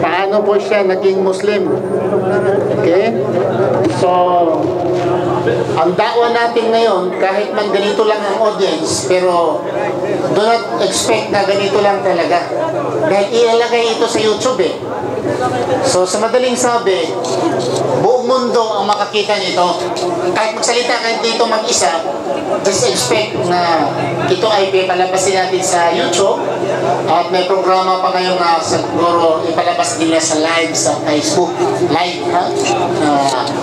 Paano po siya naging Muslim? Okay? So, ang da'wa natin ngayon, kahit man ganito lang ang audience, pero do not expect na ganito lang talaga. Dahil ilalagay ito sa YouTube eh. So, sa madaling sabi, buong mundo ang makakita nito. Kahit magsalita ka dito mag-isa, just expect na ito ay ipalabasin natin sa YouTube at may programa pa ngayon na siguro ipalabas nila sa live sa Facebook live ha?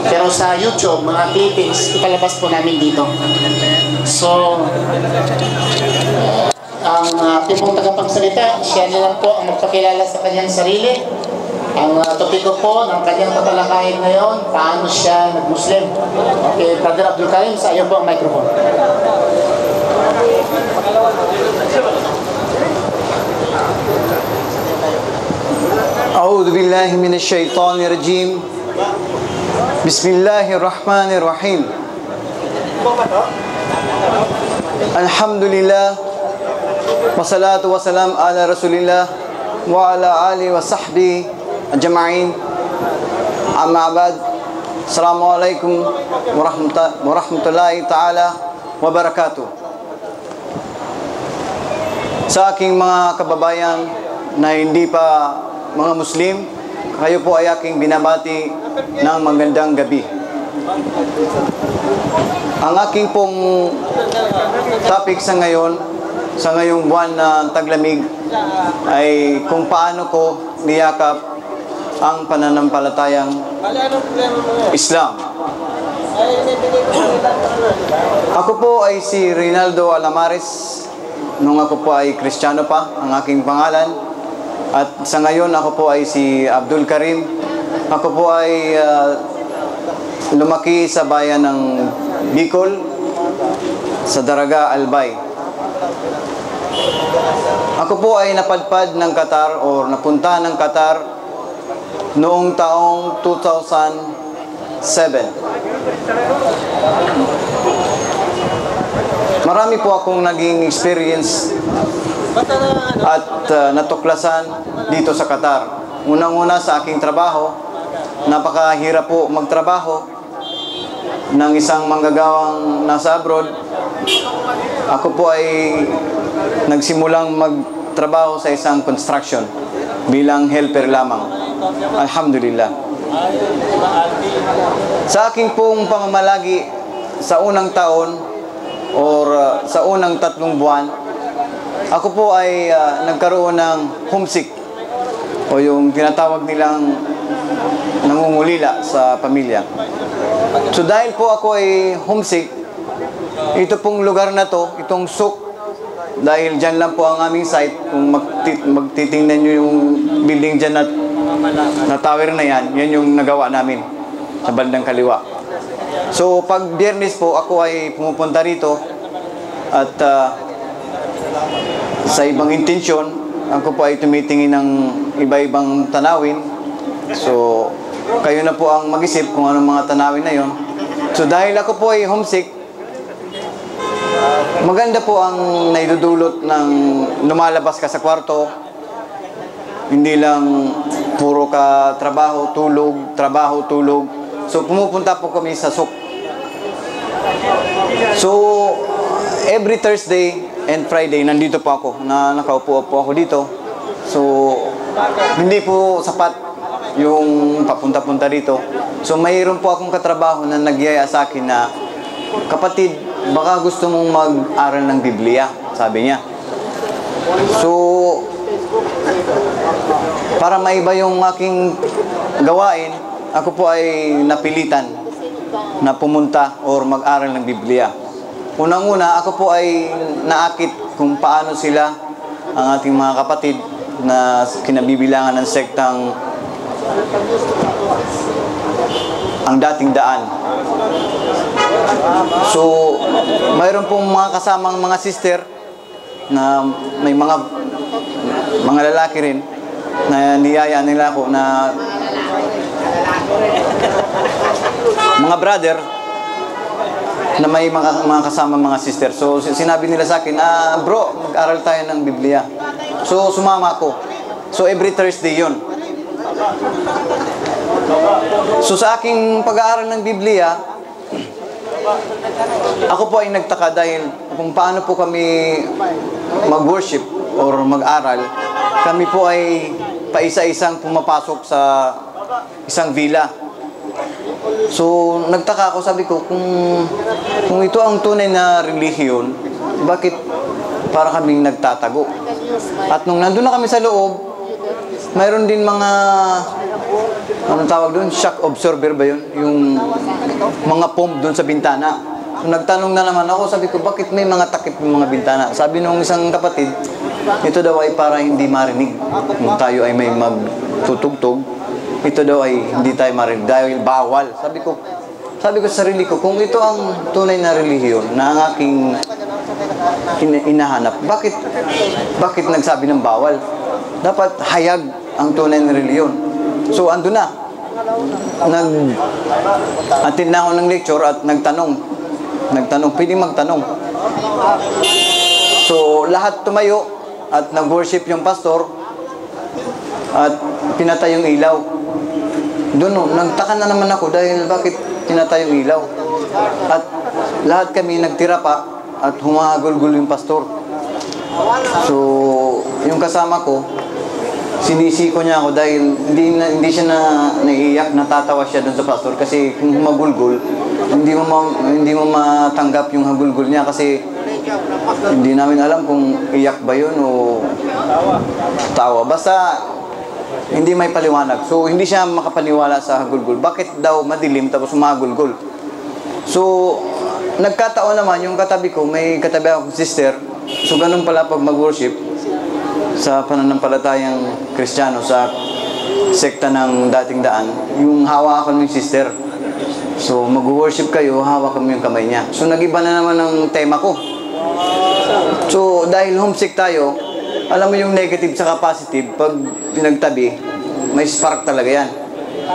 Pero sa YouTube mga clippings ipalabas po namin dito. So ang ating pong tagapagsalita, siya na lang po ang magpakilala sa kanyang sarili. Ang topiko po ng kanyang tatalakayin ngayon, paano siya nag-Muslim. Okay, Brother Abdul Karim, sa iyo po ang microphone. أعوذ بالله من الشيطان الرجيم بسم الله الرحمن الرحيم الحمد لله والصلاة والسلام على رسول الله وعلى آله وصحبه أجمعين أما بعد السلام عليكم ورحمة الله تعالى وبركاته. Sa aking mga kababayan na hindi pa mga Muslim, kayo po ay aking binabati ng magandang gabi. Ang aking pong topic sa ngayong buwan na taglamig ay kung paano ko niyakap ang pananampalatayang Islam. Ako po ay si Reynaldo Alamares. Nung ako po ay Kristiyano pa, ang aking pangalan. At sa ngayon, ako po ay si Abdul Karim. Ako po ay lumaki sa bayan ng Bicol, sa Daraga, Albay. Ako po ay napadpad ng Qatar o napunta ng Qatar noong taong 2007. Marami po akong naging experience at natuklasan dito sa Qatar. Unang-una sa aking trabaho, napakahirap po magtrabaho ng isang manggagawang nasa abroad. Ako po ay nagsimulang magtrabaho sa isang construction bilang helper lamang. Alhamdulillah. Sa aking pong pamamalagi sa unang taon or sa unang 3 buwan, ako po ay nagkaroon ng homesick o yung tinatawag nilang nangungulila sa pamilya. So dahil po ako ay homesick, ito pong lugar na to, itong Suk, dahil dyan lang po ang aming site, kung magtitingnan nyo yung building dyan na tower na yan, yan yung nagawa namin sa bandang kaliwa. So pag Biyernes po, ako ay pumupunta rito at sa ibang intensyon, ako po ay tumitingin ng iba-ibang tanawin. So kayo na po ang mag-isip kung anong mga tanawin na yon. So dahil ako po ay homesick, maganda po ang naidudulot ng lumalabas ka sa kwarto. Hindi lang puro ka trabaho, tulog, trabaho, tulog. So pumupunta po kami sa Suk. So every Thursday and Friday nandito po ako, nakaupo po ako dito. So hindi po sapat yung papunta-punta dito. So mayroon po akong katrabaho na nagyaya sa akin na, kapatid, baka gusto mong mag-aral ng Biblia, sabi niya. So para maiba yung aking gawain, ako po ay napilitan na pumunta or mag-aral ng Biblia. Unang-una, ako po ay naakit kung paano sila, ang ating mga kapatid na kinabibilangan ng sektang ang dating daan. So mayroon pong mga kasamang mga sister na may mga lalaki rin na niyaya nila ako na mga brother na may mga kasama mga sister. So sinabi nila sa akin, bro, mag-aral tayo ng Biblia. So sumama ako. So every Thursday yun. So sa aking pag-aaral ng Biblia, ako po ay nagtaka dahil kung paano po kami mag-worship or mag-aral, kami po ay paisa-isang pumapasok sa isang villa. So nagtaka ako, sabi ko, kung ito ang tunay na relihiyon, bakit para kaming nagtatago? At nung nandun na kami sa loob, mayroon din mga, anong tawag doon? Shock absorber ba yun? Yung mga foam doon sa bintana. So, nagtanong na naman ako, sabi ko, bakit may mga takip yung mga bintana? Sabi nung isang kapatid, ito daw ay para hindi marinig. Kung tayo ay may magtutugtog, ito daw ay hindi tayo marinig dahil bawal. Sabi ko sa sarili ko, kung ito ang tunay na relihiyon na ang aking inahanap, bakit nagsabi ng bawal? Dapat hayag ang tunay na relihiyon. So, ando na. Attend na ako ng lecture at nagtanong, pwede magtanong. So, lahat tumayo at nag-worship yung pastor at pinatay yung ilaw. Doon, nagtaka na naman ako dahil bakit pinatay yung ilaw. At lahat kami nagtira pa at humahagulgul yung pastor. So, yung kasama ko, sinisi ko niya ako dahil hindi siya naiiyak, natatawa siya doon sa pastor kasi kung humagulgul, hindi mo matanggap yung hagulgul niya kasi hindi namin alam kung iyak ba yun o tawa. Basta hindi may paliwanag. So hindi siya makapaniwala sa hagulgul. Bakit daw madilim tapos humagulgul? So nagkataon naman yung katabi ko, may katabi akong sister. So ganun pala pag mag-worship sa pananampalatayang Kristiyano, sa sekta ng dating daan, yung hawakan mo yung sister. So, mag-worship kayo, hawakan mo yung kamay niya. So, nag-iba na naman ang tema ko. So, dahil homesick tayo, alam mo yung negative sa positive, pag pinagtabi, may spark talaga yan.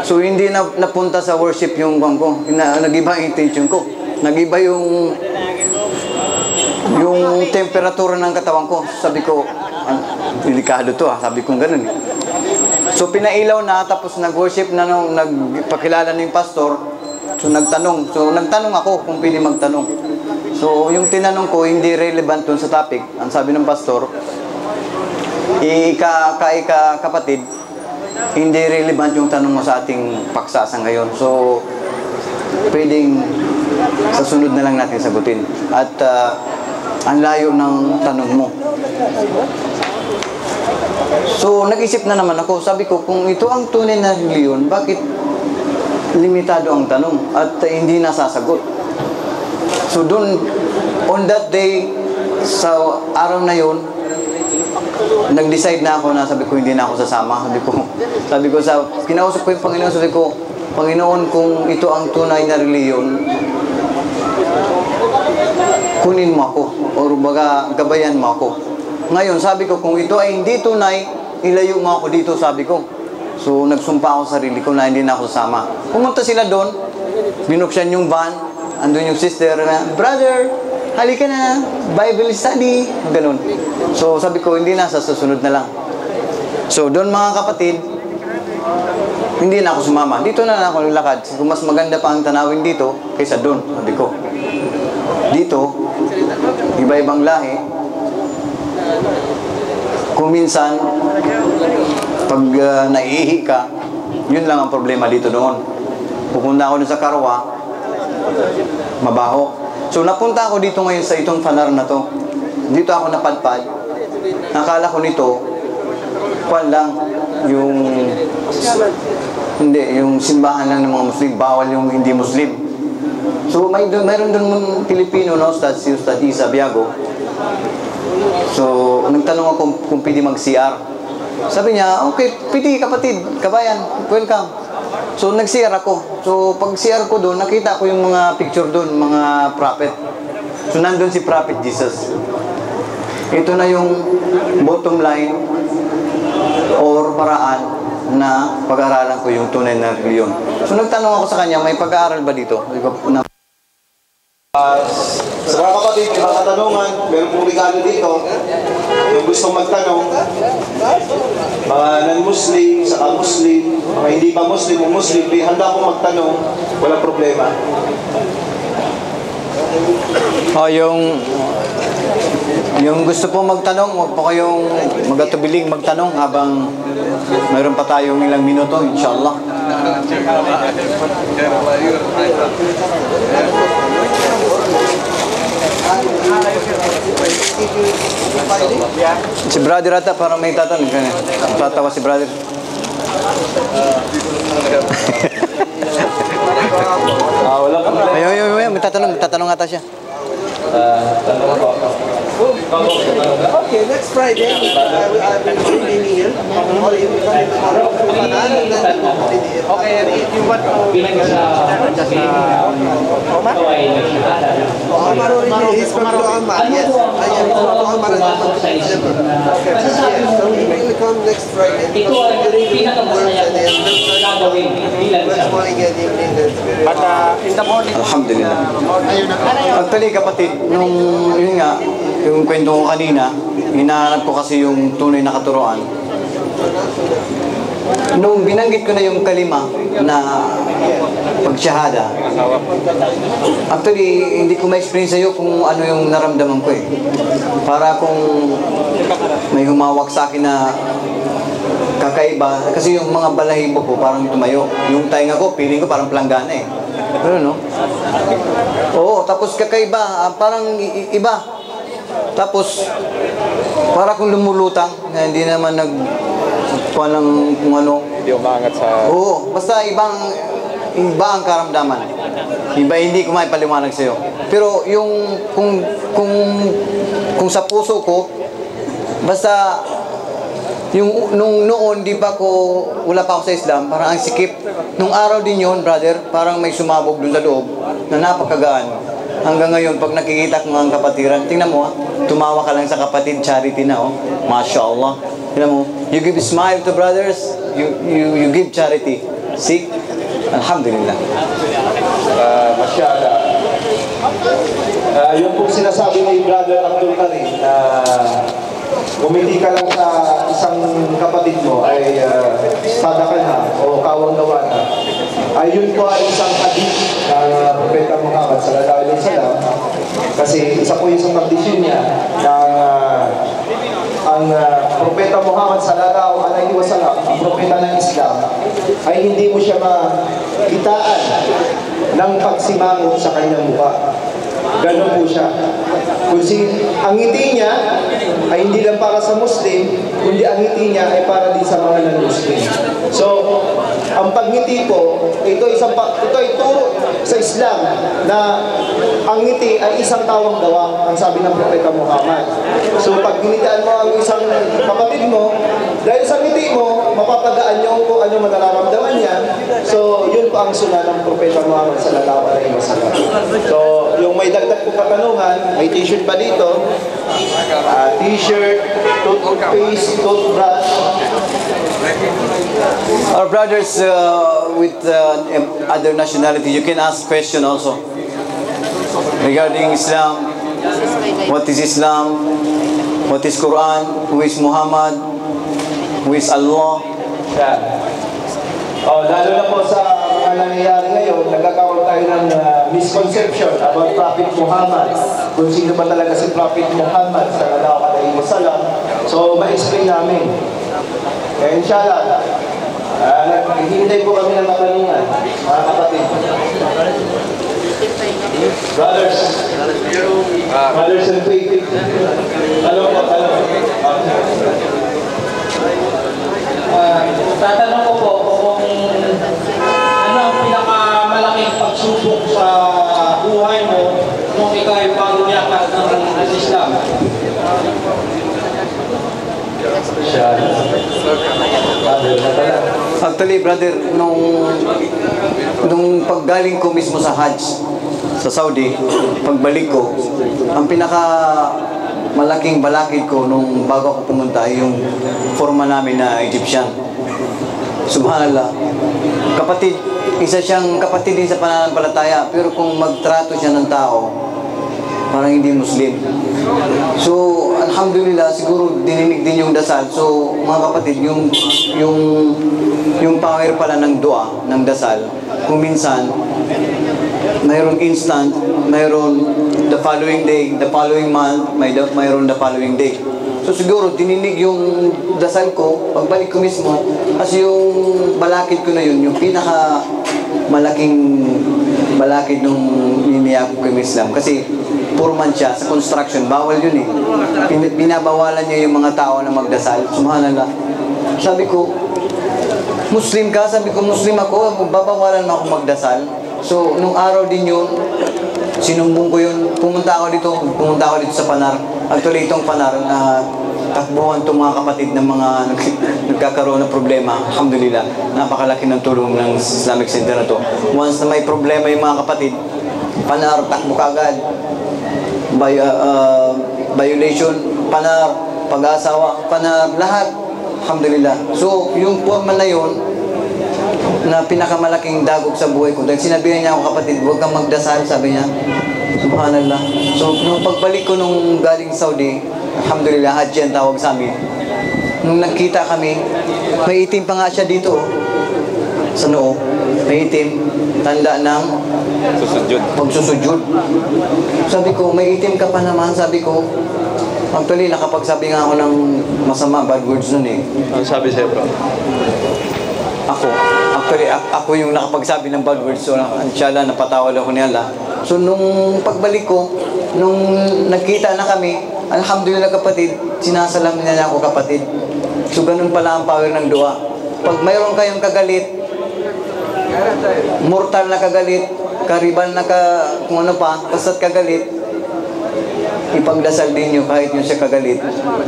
So, hindi na napunta sa worship yung kwan ko. Nag-iba ang intention ko. Nag-iba yung temperatura ng katawan ko. Sabi ko, delikado to sabi kong ganun eh. So pinailaw na, tapos nag-worship na nung nagpakilala na yung pastor. So nagtanong ako kung pwede magtanong. So yung tinanong ko hindi relevant dun sa topic. Ang sabi ng pastor, kapatid, hindi relevant yung tanong mo sa ating paksa sa ngayon. So pwedeng sa sunod na lang natin sagutin. At ang layo ng tanong mo. So, nag-isip na naman ako. Sabi ko, kung ito ang tunay na reliyon, bakit limitado ang tanong at hindi nasasagot? So, doon, on that day, sa araw na yun, nag-decide na ako na sabi ko, hindi na ako sasama. Sabi ko, kinausap ko yung Panginoon, sabi ko, Panginoon, kung ito ang tunay na reliyon, kunin mo ako, o baga, gabayan mo ako. Ngayon, sabi ko, kung ito ay hindi tunay, ilayo mo ako dito, sabi ko. So, nagsumpa ako sa sarili ko na hindi na ako sasama. Pumunta sila doon, binuksan yung van, andun yung sister na, brother, halika na, Bible study, ganun. So, sabi ko, hindi na, sa susunod na lang. So, doon mga kapatid, hindi na ako sumama. Dito na ako nilakad. Kung mas maganda pa ang tanawin dito, kaysa doon, sabi ko. Dito, iba-ibang lahi, kung minsan, pag naiihi ka, yun lang ang problema dito doon. Pupunta ako dun sa Karwa, mabaho. So, napunta ako dito ngayon sa itong fanar na to. Dito ako napadpad. Nakala ko nito, yung simbahan lang ng mga Muslim, bawal yung hindi Muslim. So, mayroon doon Pilipino na Ustad, si Ustad Isa Biago. So, nagtanong ako kung pwede mag-CR. Sabi niya, okay, pwede kapatid, kabayan, welcome. So, nag-CR ako. So, pag CR ko doon, nakita ko yung mga picture doon, mga prophet. So, nandun si Prophet Jesus. Ito na yung bottom line or paraan na pag-aaralan ko yung tunay na reliyon. So, nagtanong ako sa kanya, may pag-aaral ba dito? Sa mga kapatid, mga katanungan, meron pong regalo dito. Yung gustong magtanong, mga non-Muslim, saka Muslim, mga hindi pa Muslim o Muslim, handa akong magtanong, walang problema. Yung gusto po magtanong, huwag po kayong magatubiling magtanong habang mayroon pa tayong ilang minuto, inshallah. Si brother ata parang may tatanong kanya. Tatawa si brother. Wala ka na. Ayun, may tatanong ata siya. Okay, next Friday, I will be here. Or you will come tomorrow. Okay, and if you want to Omar? Omar already is from Omar, yes. I am from Omar. So we will come next Friday. Ito ang pinakamasaya ko gagawin bilang First morning and evening. But in the morning, Alhamdulillah. Actually kapatid, yun nga, yung kwento ko kanina, hinahanap ko kasi yung tunay na katuroan. Nung binanggit ko na yung kalima na pagsyahada, actually, hindi ko ma-explain sa'yo kung ano yung naramdaman ko eh. Para kung may humawak sa akin na kakaiba, kasi yung mga balahibo ko parang tumayo. Yung tainga ko, feeling ko parang planggana eh. Pero no? Oo, tapos kakaiba, parang iba. Tapos, para kung lumulutang, na hindi naman walang kung ano. Hindi umangat sa... Oo, basta iba ang karamdaman. Iba, hindi ko maipaliwanag sa'yo. Pero yung, kung sa puso ko, basta, yung noon, di ba wala pa ako sa Islam, parang ang sikip. Nung araw din yun, brother, parang may sumabog dun sa loob, na napakagaan. Hanggang ngayon, pag nakikita ko ang kapatiran, tingnan mo tumawa ka lang sa kapatid, charity na Masya Allah. Tingnan mo, you give smile to brothers, you give charity. See? Alhamdulillah. Masyala. Yung pong sinasabi ni Brother Abdul Karim na umiti ka lang sa isang kapatid mo ay sadaka na o kawang-gawa na. Ayun po ay isang hadith ng Propeta Muhammad sallallahu alaihi wasallam. Kasi isa po yung isang kondisyon niya ng ang Propeta Muhammad sallallahu alaihi wasallam, ang propeta ng Islam, ay hindi mo siya makitaan ng pagsimangot sa kanyang mukha. Ganon po siya. Ang ngiti niya ay hindi lang para sa Muslim, kundi ang ngiti niya ay para din sa mga non-Muslim. So, ang pagngiti po, ito ay turo sa Islam na ang ngiti ay isang tawang gawa, ang sabi ng Propeta Muhammad. So, pag ginitaan mo ang isang kapatid mo, dahil sa ngiti mo, mapapagaan niyo kung ano manararamdaman niya. So, yun po ang suna ng Propeta Muhammad sallallahu alaihi wasallam. So, yung may dagdag po katanungan, may t-shirt pa dito. T-shirt, toothpaste, toothbrush. Our brothers with other nationality, you can ask question also regarding Islam. What is Islam? What is Quran? Who is Muhammad? Who is Allah? Lalo na po sa mga nangyayari ngayon, nagkakaroon tayo ng misconception about Prophet Muhammad. Kung sino ba talaga si Prophet Muhammad sallallahu alaihi wasallam. So, ma-explain namin. Inshallah, naghihintay po kami ng katanungan, mga kapatid. Brothers and faith. Ano po, tatanong ko po kung ano ang pinakamalaking pagsubok sa buhay mo nung ikaw ay pagluyakan ng Islam. Actually, brother, nung paggaling ko mismo sa Hajj sa Saudi, pagbalik ko, ang pinaka malaking balakid ko nung bago ako pumunta ay yung forma namin na Egyptian. Subhanallah. Kapatid, isa siyang kapatid din sa pananampalataya, pero kung magtrato siya ng tao, parang hindi Muslim. So, alhamdulillah, siguro dininig din yung dasal. So, mga kapatid, yung power pala ng dua, ng dasal, kung minsan, mayroon instant, mayroon the following day, the following month, mayroon the following day. So siguro, dininig yung dasal ko, pagbalik ko mismo, kasi yung balakid ko na yun, yung pinaka malaking balakid nung niniyak ko kay Islam. Kasi foreman siya sa construction, bawal yun eh. Binabawalan niya yung mga tao na magdasal. Subhanallah. Sabi ko, Muslim ka? Sabi ko, Muslim ako, babawalan mo ako magdasal. So, nung araw din yun, sinumbong ko yun. Pumunta ako dito sa Panar. Actually, itong Panar na takbuhan itong mga kapatid ng mga nagkakaroon ng problema. Alhamdulillah, napakalaki ng tulong ng Islamic Center na to. Once na may problema yung mga kapatid, Panar, takbo ka agad. Violation, Panar, pag-asawa, Panar, lahat. Alhamdulillah. So, yung forma na yun, na pinakamalaking dagok sa buhay ko. Dahil sinabihan niya ako, kapatid, huwag kang magdasal, sabi niya. Subhanallah. So, nung pagbalik ko nung galing Saudi, alhamdulillah, Hajj ang tawag sa amin. Nung nagkita kami, may itim pa nga siya dito. Sa noo. May itim. Tanda ng pagsusujud. Sabi ko, may itim ka pa naman. Sabi ko, actually, nakapagsabi nga ako ng masama, bad words nun eh. Ang sabi sa'yo, bro? Ako yung nakapagsabi ng bad words. So, inshallah, napatawad ako ni Allah. So, nung pagbalik ko, nung nagkita na kami, alhamdulillah kapatid, sinasalam niya ako kapatid. So, ganun pala ang power ng dua. Pag mayroon kayong kagalit, mortal na kagalit, karibal na kung ano pa, basta't kagalit, ipagdasal din nyo kahit nyo siya kagalit.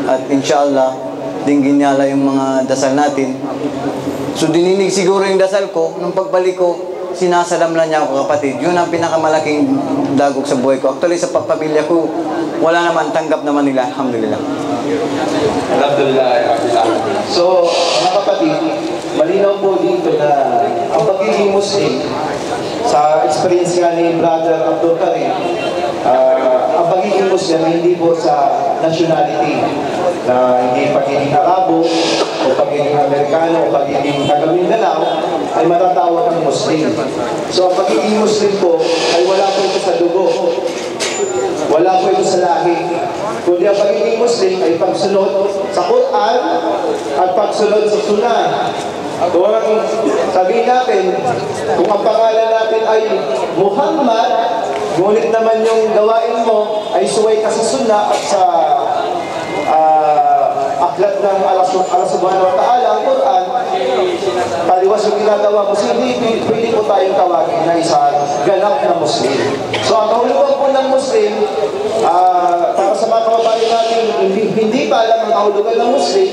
At inshallah, dinggin niya yung mga dasal natin. So dininig siguro yung dasal ko, nung pagbalik ko, sinasalam na niya ako kapatid. Yun ang pinakamalaking dagok sa buhay ko. Actually sa pamilya ko, wala naman, tanggap naman nila. Alhamdulillah. Alhamdulillah. So, mga kapatid, malinaw po dito na ang pagiging Muslim, sa experience nga ni Brother Abdul Karim, ang pagiging Muslim hindi po sa nationality, na hindi pagiging Arabo o pagiging Amerikano o pagiging taga-Mindanao ay matatawag ng Muslim. So ang pagiging Muslim po ay wala po ito sa dugo, wala po ito sa lahi, kundi ang pagiging Muslim ay pagsunod sa Quran at pagsunod sa Sunnah. Kung sabihin natin, kung ang pangalan natin ay Muhammad, ngunit naman yung gawain mo ay suway ka sa Sunnah at sa aklat ng Allah Subhanahu wa Ta'ala, ang Quran, taliwas yung ginagawa mo, hindi pwede po tayong tawagin na isang ganap na Muslim. So ang kahulugan po ng Muslim, para sa mga kababayan natin, hindi pa alam ang kahulugan ng Muslim,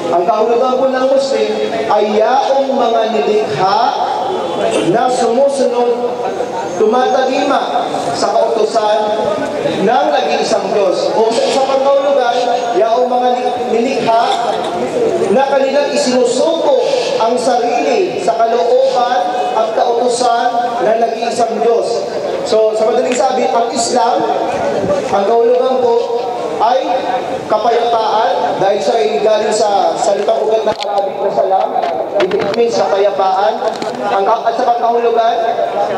ang kahulugan po ng Muslim ay yaong mga nilikha na sumusunod, tumatagima sa kautusan ng nag-iisang Diyos. O sa pangkahulugan, yaong mga nilikha na kanilang isinusuko ang sarili sa kalooban at kautusan ng nag-iisang Diyos. So, sa madaling sabi, ang Islam, ang kahulugan po, ay kapayapaan, dahil siya ay galing sa salitang ugat ng Arabic na salam. It means kapayapaan. At sa pangkahulugan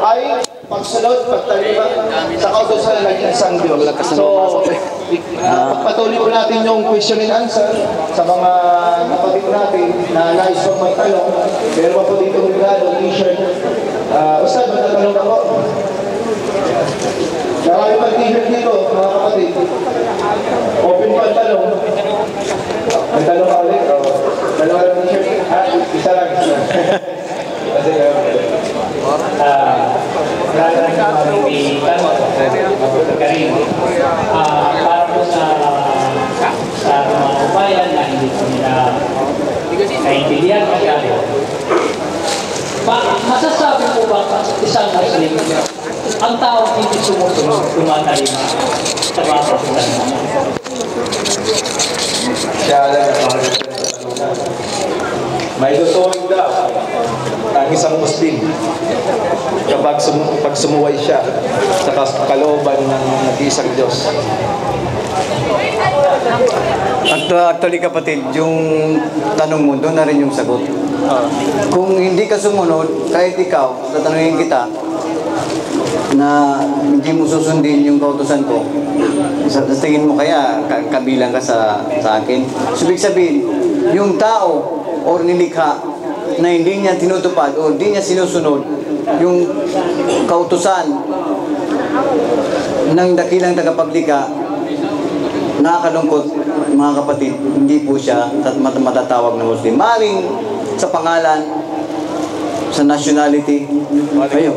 ay pagsunod, pagtalima sa kautusan ng isang Diyos. So, patuloy po natin yung question and answer sa mga kapatid natin na nais pong magtanong. Meron pa po dito regalo, t-shirt. Ustad, magtatanong ako. Marami pang t-shirt dito, mga kapatid. Open pa ang tanong. May tanong ka ulit? Dalawa lang t-shirt? Isa lang. Kasi Maraming tanong, Karim, para po sa mga kabayan na hindi po nila naintindihan masyado. Masasabi po ba isang Muslim, ang tao hindi sumusunod, tumatalima sa mga pasukan? siya lang ang may tutuwag daw. ang isang Muslim pag sumuway siya sa kalooban ng nag-iisang Diyos. Actually kapatid, yung tanong mo, doon na rin yung sagot. Kung hindi ka sumunod, kahit ikaw, tatanungin kita, na hindi mo susundin yung kautusan ko, sa tingin mo kaya kabilang ka sa akin? So, ibig sabihin, yung tao or nilikha na hindi niya tinutupad o hindi niya sinusunod yung kautusan ng dakilang tagapaglikha, nakakalungkot mga kapatid, hindi po siya matatawag na Muslim. Maring sa pangalan, sa nationality, ayun,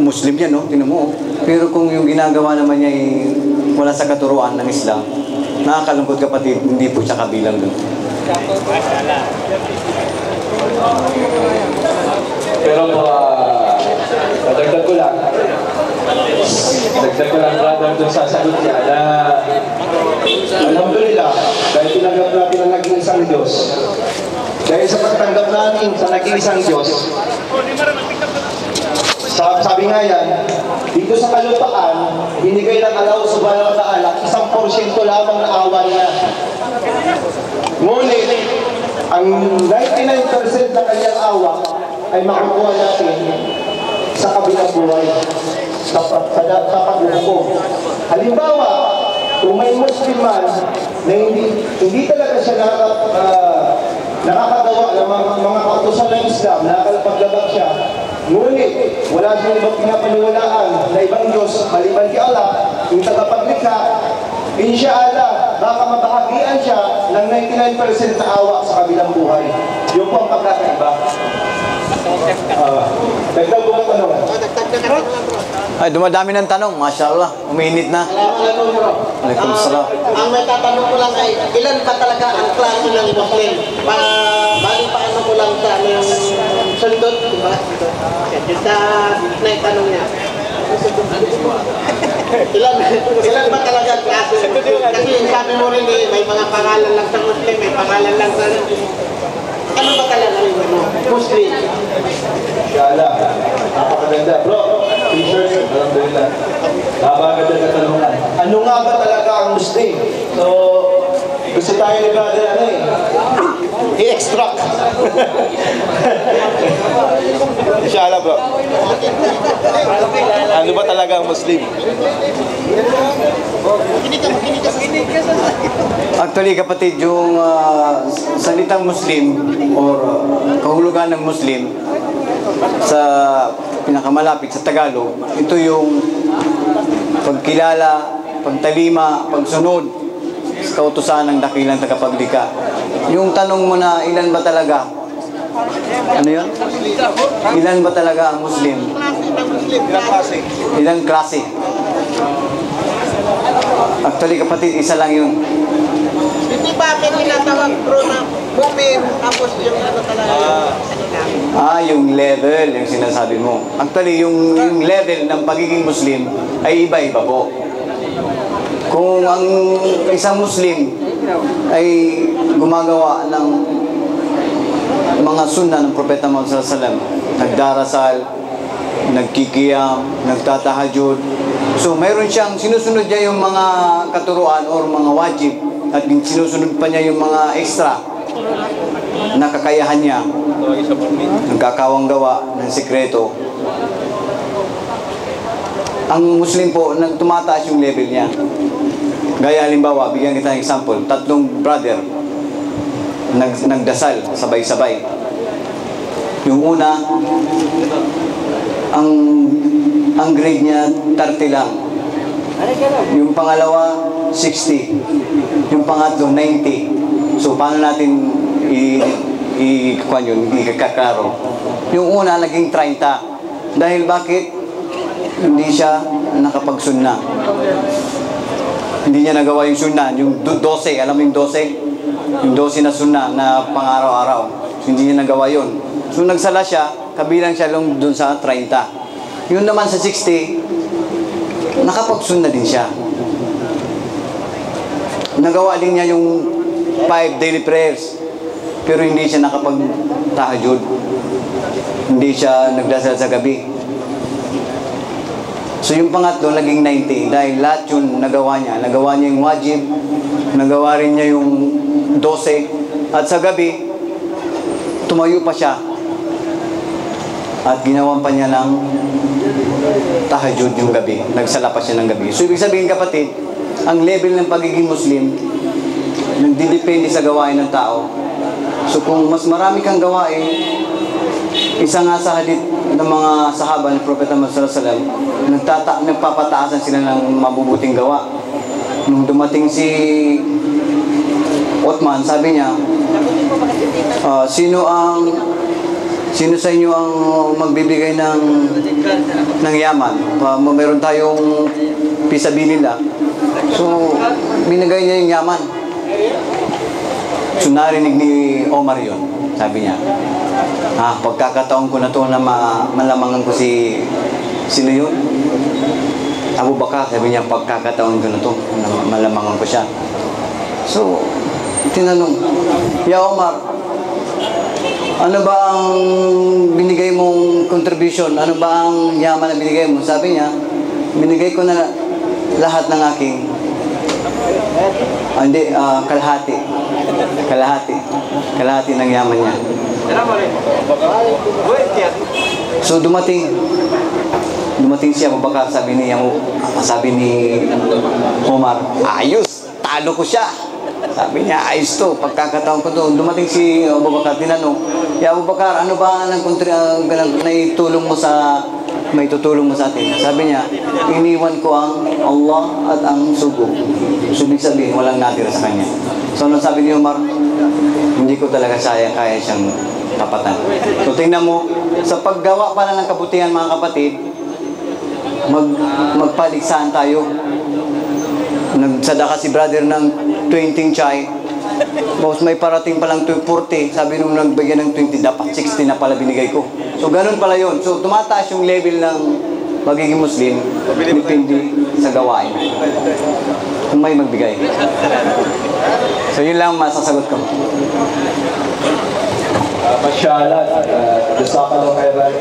Muslim yan, no? Tingnan mo. Pero kung yung ginagawa naman niya ay wala sa katuruan ng Islam, nakakalungkot kapatid, hindi po siya kabilang doon. Pero dagdag ko lang brother doon sa sagot niya na alhamdulillah, dahil tinanggap natin ang naging isang Diyos. Dahil sa pagtanggap natin sa naging isang Diyos, sabi nga yan, dito sa kalupaan, binigay ng Allah subhanahu wa ta'ala 1% lamang na awan niya. Ngunit, ang 99% na kanyang awa ay makukuha natin sa kabilang buhay, sa paghukom. Halimbawa, kung may Muslim man na hindi talaga siya nakakagawa ng mga kautusan ng Islam, nakapaglabag siya, ngunit wala siyang ibang pinapaniwalaan na ibang Diyos maliban kay Allah, yung tagapaglikha, inshallah, baka mabahagian siya ng 99% na awa sa kabilang buhay. Yung po ang pagkakaiba. Dagdag ko ng tanong. Ay, dumadami ng tanong. Masya Allah, umiinit na. Waalaikumsalam. Ang may tatanong ko lang ay, ilan pa talaga ang klase ng Muslim? Bali paano ko lang sa yung sundot, diba? Yung sa naitanong niya. Ilan ba talaga ang klase? Kasi sabi mo rin eh, may mga pangalan lang sa Muslim, may pangalan lang sa... Ano ba talaga yung Muslim? Inshallah. Napakaganda. Bro, t-shirt. Alhamdulillah. Napakaganda na tanungan. Ano nga ba talaga ang Muslim? So, gusto tayo ni brother i-extract. Inshallah, bro. Ano ba talaga ang Muslim? Actually kapatid, yung salitang Muslim or kahulugan ng Muslim sa pinakamalapit sa Tagalog, ito yung pagkilala, pagtalima, pagsunod sa kautusan ng dakilang tagapaglikha. Yung tanong mo na ilan ba talaga? Ano yun? Ilan ba talaga ang Muslim? Ilang klase? Ilang klase? Actually kapatid, isa lang yun. Hindi ba may tinatawag bro na mu'min tapos yung ano talaga Yung level, yung sinasabi mo. Actually, yung level ng pagiging Muslim ay iba-iba po. Kung ang isang Muslim ay gumagawa ng mga sunnah ng Propeta Muhammad sallallahu alaihi wasallam, nagdarasal, nagkikiyam, nagtatahajud. So, mayroon siyang, sinusunod niya yung mga katuruan or mga wajib at sinusunod pa niya yung mga extra na kakayahan niya. Nagkakawang gawa ng sikreto. Ang Muslim po, tumataas yung level niya. Gaya halimbawa, bigyan kita ng example, 3 brother nagdasal sabay-sabay. Yung una, ang grade niya 30 lang. Yung pangalawa 60. Yung pangatlo 90. So paano natin ikaklaro? Yung una naging 30. Dahil bakit? Hindi siya nakapagsunna. Hindi niya nagawa yung sunna, yung 12, alam mo yung 12? Yung 12 na sunna na pang-araw-araw. So, hindi niya nagawa yun. So nagsala siya, kabilang siya lang dun sa 30. Yun naman sa 60, nakapagsunna din siya. Nagawa din niya yung 5 daily prayers, pero hindi siya nakapag-tahajud. hindi siya nagdasal sa gabi. So yung pangatlo, naging 90 dahil lahat yun nagawa niya. Nagawa niya yung wajib, nagawa rin niya yung 12, at sa gabi, tumayo pa siya. At ginawan pa niya ng tahajjud yung gabi. Nagsala pa siya ng gabi. So ibig sabihin kapatid, ang level ng pagiging Muslim, nagdidepende sa gawain ng tao. So kung mas marami kang gawain, isa nga sa hadith ng mga sahaba ng Propeta Muhammad sallallahu alaihi wasallam, nagpapataasan sila ng mabubuting gawa. Nung dumating si Uthman, sabi niya, sino sa inyo ang magbibigay ng yaman? Meron tayong pisabilillah. So, binigay niya yung yaman. So, narinig ni Omar yun. Sabi niya, pagkakataon ko na to na malamangan ko sino yun? Abu Bakar, sabi niya, pagkakataon ko na to na malamangan ko siya. So, tinanong, Ya Omar, ano ba ang binigay mong contribution? Ano ba ang yaman na binigay mo? Sabi niya, binigay ko na lahat ng aking kalahati. Kalahati ng yaman niya. So dumating si Abu Bakar, sabi ni Omar, ayos, talo ko siya. Sabi niya, ayos to, pagkakataon ko to. Dumating si Abu Bakar, tinanong, Ya Abu Bakar, ano ba ang naitutulong mo sa atin? Sabi niya, iniwan ko ang Allah at ang sugo. So, ibig sabihin, walang natira sa kanya. So, ano sabi ni Umar? Hindi ko talaga kaya siyang tapatan. So, tingnan mo, sa paggawa pa lang ng kabutihan, mga kapatid, magpaligsahan tayo. Nagsadaka si brother ng 20 chai. Boss, may parating palang 40. Sabi nung nagbigay ng 20, dapat 60 na pala binigay ko. So, ganun pala yun. So, tumataas yung level ng magiging Muslim, depende sa gawain. Kung may magbigay. So, yun lang masasagot ko. Mashallah, jazakallah khairan.